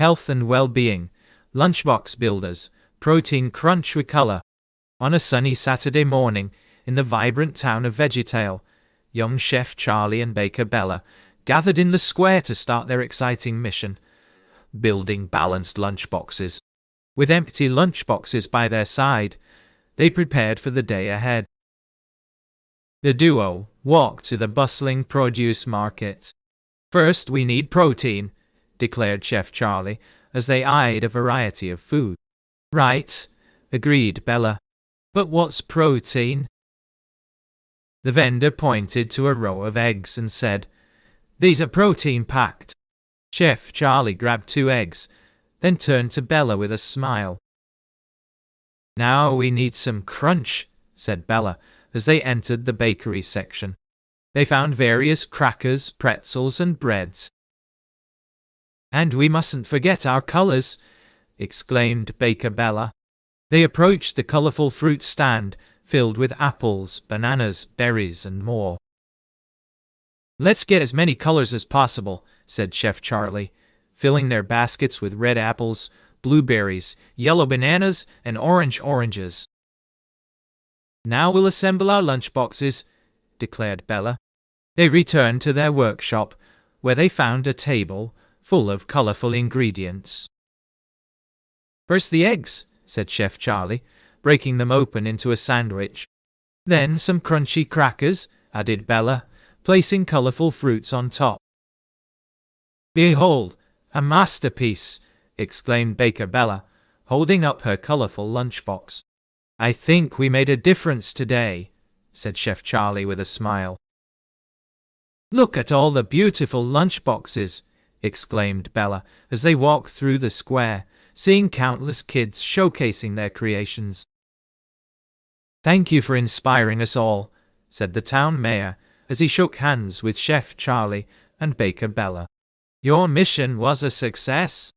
Health and well-being, Lunchbox builders, protein crunch with color. On a sunny Saturday morning, in the vibrant town of EduTales, young Chef Charlie and Baker Bella gathered in the square to start their exciting mission, building balanced lunchboxes. With empty lunchboxes by their side, they prepared for the day ahead. The duo walked to the bustling produce market. "First, we need protein," declared Chef Charlie, as they eyed a variety of food. "Right," agreed Bella. "But what's protein?" The vendor pointed to a row of eggs and said, "These are protein-packed." Chef Charlie grabbed 2 eggs, then turned to Bella with a smile. "Now we need some crunch," said Bella, as they entered the bakery section. They found various crackers, pretzels, and breads. "And we mustn't forget our colors," exclaimed Baker Bella. They approached the colorful fruit stand, filled with apples, bananas, berries, and more. "Let's get as many colors as possible," said Chef Charlie, filling their baskets with red apples, blueberries, yellow bananas, and orange oranges. "Now we'll assemble our lunchboxes," declared Bella. They returned to their workshop, where they found a table full of colorful ingredients. "First the eggs," said Chef Charlie, breaking them open into a sandwich. "Then some crunchy crackers," added Bella, placing colorful fruits on top. "Behold, a masterpiece!" exclaimed Baker Bella, holding up her colorful lunchbox. "I think we made a difference today," said Chef Charlie with a smile. "Look at all the beautiful lunchboxes," exclaimed Bella as they walked through the square, seeing countless kids showcasing their creations. "Thank you for inspiring us all," said the town mayor as he shook hands with Chef Charlie and Baker Bella. "Your mission was a success."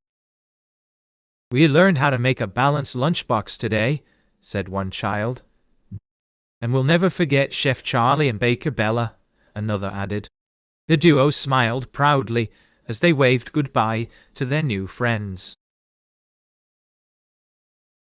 "We learned how to make a balanced lunchbox today," said one child. "And we'll never forget Chef Charlie and Baker Bella," another added. The duo smiled proudly as they waved goodbye to their new friends.